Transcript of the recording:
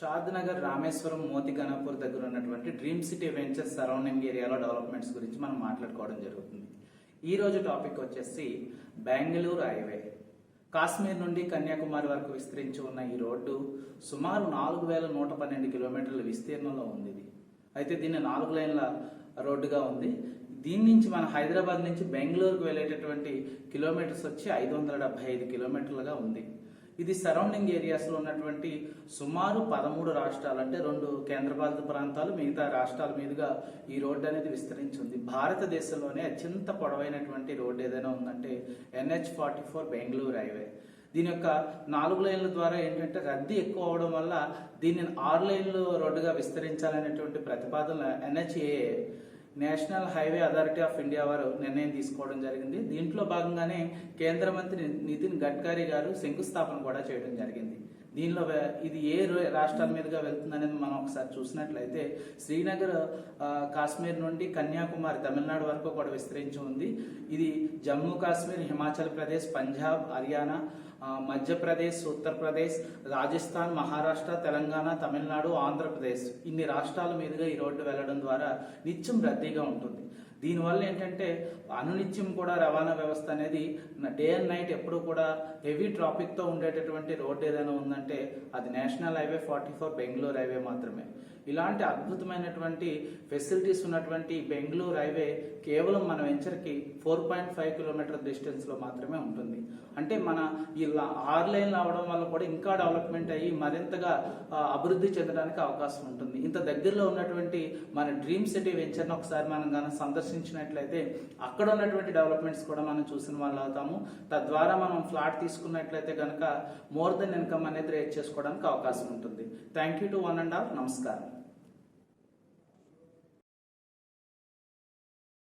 షాద్నగర్, రామేశ్వరం, మోతిగణపూర్ దగ్గర ఉన్నటువంటి dream city ventures surrounding ఏరియాలో డెవలప్మెంట్స్ గురించి మనం మాట్లాడుకోవడం జరుగుతుంది. ఈ రోజు టాపిక్ వచ్చేసి బెంగళూరు హైవే. కాశ్మీర్ నుండి కన్యాకుమారి వరకు విస్తరించి ఉన్న ఈ రోడ్డు సుమారు 4112 కిలోమీటర్ల విస్తీర్ణంలో ఉంది. అయితే దీన్ని 4 లైన్ల రోడ్డుగా ఉంది. దీని నుంచి మన హైదరాబాద్ నుంచి బెంగళూరుకు వెళ్ళేటటువంటి కిలోమీటర్స్ వచ్చి 575 కిలోమీటర్లుగా ఉంది. ఇది సరౌండింగ్ ఏరియాస్లో ఉన్నటువంటి సుమారు 13 రాష్ట్రాలు, అంటే 2 కేంద్రపాలిత ప్రాంతాలు, మిగతా రాష్ట్రాల మీదుగా ఈ రోడ్డు అనేది విస్తరించింది. భారతదేశంలోనే అత్యంత పొడవైనటువంటి రోడ్డు ఏదైనా ఉందంటే NH-44 బెంగళూరు హైవే. దీని యొక్క 4 లైన్ల ద్వారా ఏంటంటే రద్దీ ఎక్కువ అవడం వల్ల దీన్ని 6 లైన్లు రోడ్డుగా విస్తరించాలనేటువంటి ప్రతిపాదన NHAA, national highway authority of India వారు నిర్ణయం తీసుకోవడం జరిగింది. దీంట్లో భాగంగానే కేంద్ర మంత్రి నితిన్ గడ్కరీ గారు శంకుస్థాపన కూడా చేయడం జరిగింది. దీనిలో ఇది ఏ రాష్ట్రాల మీదుగా వెళ్తుంది అనేది మనం ఒకసారి చూసినట్లయితే శ్రీనగర్ కాశ్మీర్ నుండి కన్యాకుమారి తమిళనాడు వరకు కూడా విస్తరించి ఉంది. ఇది జమ్మూ కాశ్మీర్, హిమాచల్ ప్రదేశ్, పంజాబ్, హర్యానా, మధ్యప్రదేశ్, ఉత్తరప్రదేశ్, రాజస్థాన్, మహారాష్ట్ర, తెలంగాణ, తమిళనాడు, ఆంధ్రప్రదేశ్ ఇన్ని రాష్ట్రాల మీదుగా ఈ రోడ్డు వెళ్లడం ద్వారా నిత్యం రద్దీగా ఉంటుంది. దీనివల్ల ఏంటంటే అనునిత్యం కూడా రవాణా వ్యవస్థ అనేది డే అండ్ నైట్ ఎప్పుడు కూడా హెవీ ట్రాఫిక్తో ఉండేటటువంటి రోడ్డు ఏదైనా ఉందంటే అది నేషనల్ హైవే 44 బెంగళూరు హైవే మాత్రమే. ఇలాంటి అద్భుతమైనటువంటి ఫెసిలిటీస్ ఉన్నటువంటి బెంగళూరు హైవే కేవలం మన వెంచర్కి 4.5 కిలోమీటర్ డిస్టెన్స్లో మాత్రమే ఉంటుంది. అంటే మన ఈ 6 లైన్లు అవడం వల్ల కూడా ఇంకా డెవలప్మెంట్ అయ్యి మరింతగా అభివృద్ధి చెందడానికి అవకాశం ఉంటుంది. ఇంత దగ్గరలో ఉన్నటువంటి మన డ్రీమ్ సిటీ వెంచర్ని ఒకసారి మనం కనుక సందర్శించినట్లయితే అక్కడ ఉన్నటువంటి డెవలప్మెంట్స్ కూడా మనం చూసిన వాళ్ళు అవుతాము. తద్వారా మనం ఫ్లాట్ తీసుకున్నట్లయితే కనుక మోర్ దెన్ ఇన్కమ్ అనేది రేట్ చేసుకోవడానికి అవకాశం ఉంటుంది. Thank you to one and all. నమస్కారం.